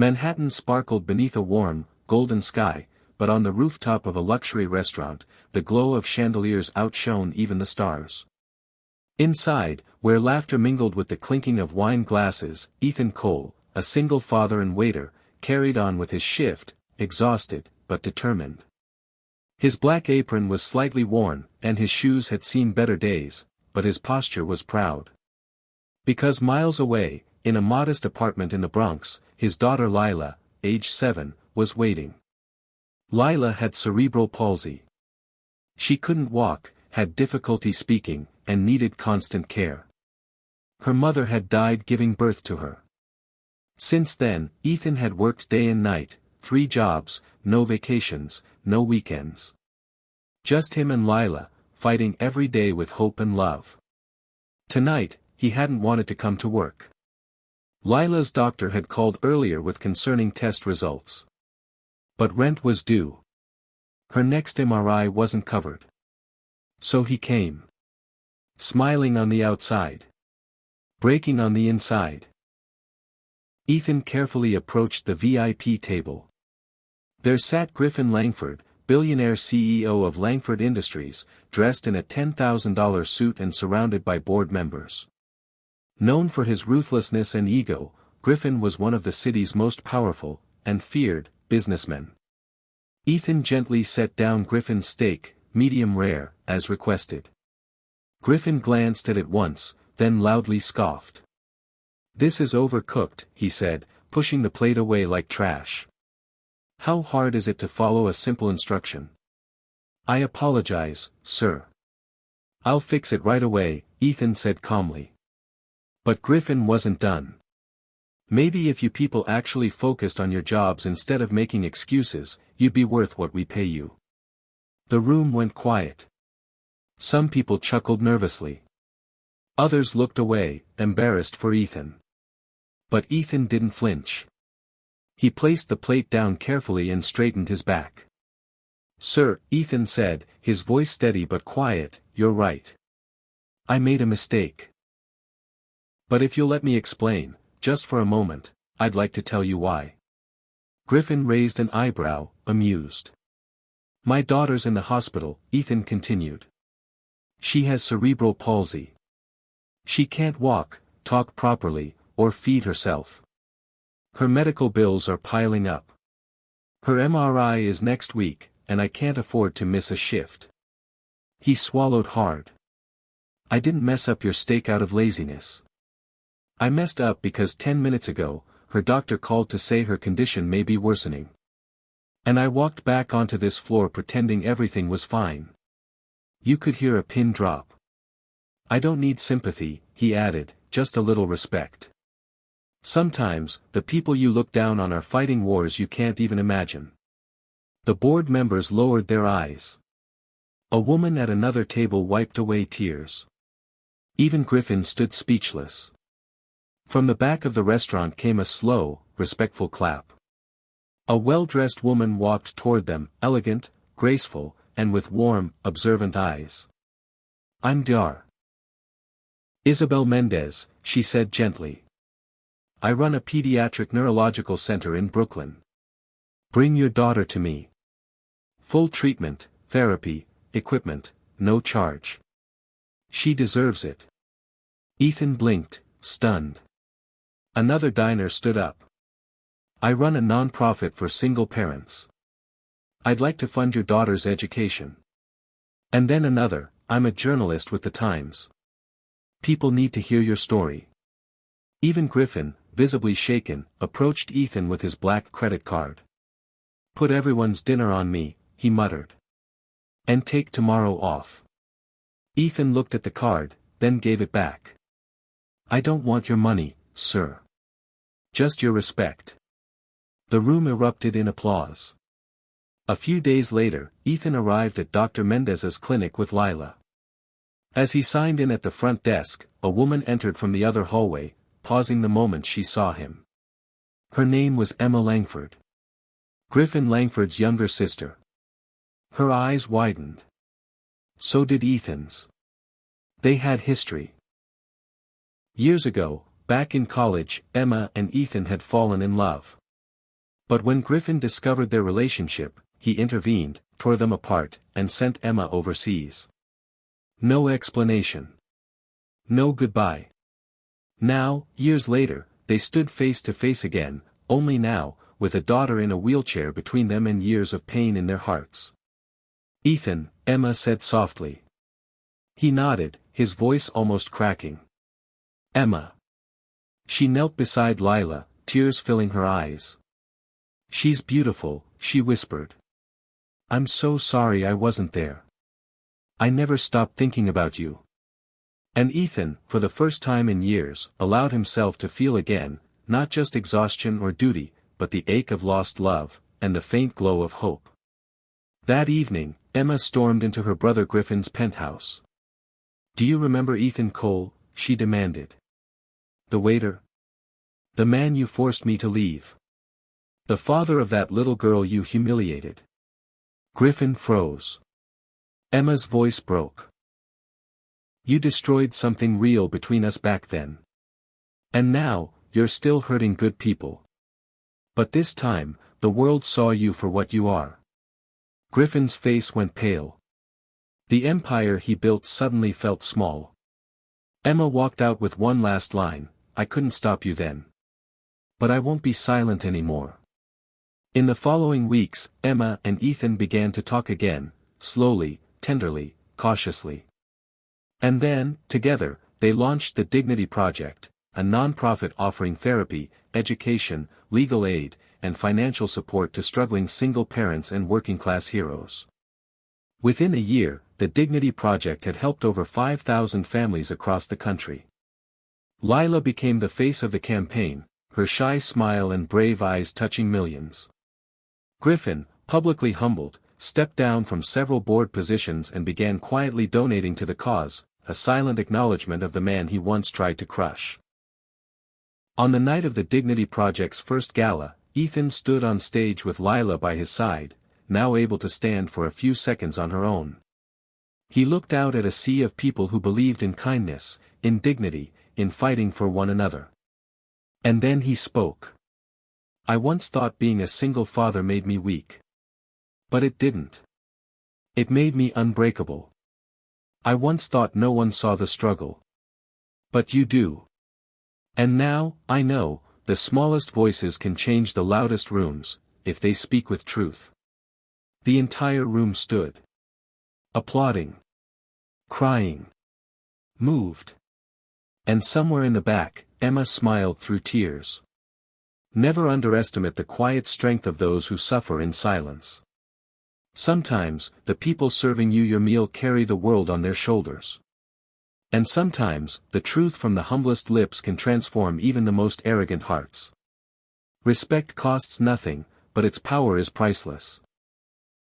Manhattan sparkled beneath a warm, golden sky, but on the rooftop of a luxury restaurant, the glow of chandeliers outshone even the stars. Inside, where laughter mingled with the clinking of wine glasses, Ethan Cole, a single father and waiter, carried on with his shift, exhausted, but determined. His black apron was slightly worn, and his shoes had seen better days, but his posture was proud. Because miles away, in a modest apartment in the Bronx, his daughter Lila, age 7, was waiting. Lila had cerebral palsy. She couldn't walk, had difficulty speaking, and needed constant care. Her mother had died giving birth to her. Since then, Ethan had worked day and night, 3 jobs, no vacations, no weekends. Just him and Lila, fighting every day with hope and love. Tonight, he hadn't wanted to come to work. Lila's doctor had called earlier with concerning test results. But rent was due. Her next MRI wasn't covered. So he came. Smiling on the outside. Breaking on the inside. Ethan carefully approached the VIP table. There sat Griffin Langford, billionaire CEO of Langford Industries, dressed in a $10,000 suit and surrounded by board members. Known for his ruthlessness and ego, Griffin was one of the city's most powerful, and feared, businessmen. Ethan gently set down Griffin's steak, medium rare, as requested. Griffin glanced at it once, then loudly scoffed. "This is overcooked," he said, pushing the plate away like trash. "How hard is it to follow a simple instruction?" "I apologize, sir." "I'll fix it right away," Ethan said calmly. But Griffin wasn't done. "Maybe if you people actually focused on your jobs instead of making excuses, you'd be worth what we pay you." The room went quiet. Some people chuckled nervously. Others looked away, embarrassed for Ethan. But Ethan didn't flinch. He placed the plate down carefully and straightened his back. "Sir," Ethan said, his voice steady but quiet, "you're right. I made a mistake. But if you'll let me explain, just for a moment, I'd like to tell you why." Griffin raised an eyebrow, amused. "My daughter's in the hospital," Ethan continued. "She has cerebral palsy. She can't walk, talk properly, or feed herself. Her medical bills are piling up. Her MRI is next week, and I can't afford to miss a shift." He swallowed hard. "I didn't mess up your steak out of laziness. I messed up because 10 minutes ago, her doctor called to say her condition may be worsening. And I walked back onto this floor pretending everything was fine. You could hear a pin drop. I don't need sympathy," he added, "just a little respect. Sometimes, the people you look down on are fighting wars you can't even imagine." The board members lowered their eyes. A woman at another table wiped away tears. Even Griffin stood speechless. From the back of the restaurant came a slow, respectful clap. A well-dressed woman walked toward them, elegant, graceful, and with warm, observant eyes. "I'm Dr. Isabel Mendez," she said gently. "I run a pediatric neurological center in Brooklyn. Bring your daughter to me. Full treatment, therapy, equipment, no charge. She deserves it." Ethan blinked, stunned. Another diner stood up. "I run a non-profit for single parents. I'd like to fund your daughter's education." And then another, "I'm a journalist with the Times. People need to hear your story." Even Griffin, visibly shaken, approached Ethan with his black credit card. "Put everyone's dinner on me," he muttered. "And take tomorrow off." Ethan looked at the card, then gave it back. "I don't want your money, sir. Just your respect." The room erupted in applause. A few days later, Ethan arrived at Dr. Mendez's clinic with Lila. As he signed in at the front desk, a woman entered from the other hallway, pausing the moment she saw him. Her name was Emma Langford. Griffin Langford's younger sister. Her eyes widened. So did Ethan's. They had history. Years ago, back in college, Emma and Ethan had fallen in love. But when Griffin discovered their relationship, he intervened, tore them apart, and sent Emma overseas. No explanation. No goodbye. Now, years later, they stood face to face again, only now, with a daughter in a wheelchair between them and years of pain in their hearts. "Ethan," Emma said softly. He nodded, his voice almost cracking. "Emma." She knelt beside Lila, tears filling her eyes. "She's beautiful," she whispered. "I'm so sorry I wasn't there. I never stopped thinking about you." And Ethan, for the first time in years, allowed himself to feel again, not just exhaustion or duty, but the ache of lost love, and the faint glow of hope. That evening, Emma stormed into her brother Griffin's penthouse. "Do you remember Ethan Cole?" she demanded. "The waiter? The man you forced me to leave? The father of that little girl you humiliated?" Griffin froze. Emma's voice broke. "You destroyed something real between us back then. And now, you're still hurting good people. But this time, the world saw you for what you are." Griffin's face went pale. The empire he built suddenly felt small. Emma walked out with one last line, "I couldn't stop you then. But I won't be silent anymore." In the following weeks, Emma and Ethan began to talk again, slowly, tenderly, cautiously. And then, together, they launched the Dignity Project, a non-profit offering therapy, education, legal aid, and financial support to struggling single parents and working-class heroes. Within a year, the Dignity Project had helped over 5,000 families across the country. Lila became the face of the campaign, her shy smile and brave eyes touching millions. Griffin, publicly humbled, stepped down from several board positions and began quietly donating to the cause, a silent acknowledgement of the man he once tried to crush. On the night of the Dignity Project's first gala, Ethan stood on stage with Lila by his side, now able to stand for a few seconds on her own. He looked out at a sea of people who believed in kindness, in dignity, in fighting for one another. And then he spoke. "I once thought being a single father made me weak. But it didn't. It made me unbreakable. I once thought no one saw the struggle. But you do. And now, I know, the smallest voices can change the loudest rooms, if they speak with truth." The entire room stood. Applauding. Crying. Moved. And somewhere in the back, Emma smiled through tears. Never underestimate the quiet strength of those who suffer in silence. Sometimes, the people serving you your meal carry the world on their shoulders. And sometimes, the truth from the humblest lips can transform even the most arrogant hearts. Respect costs nothing, but its power is priceless.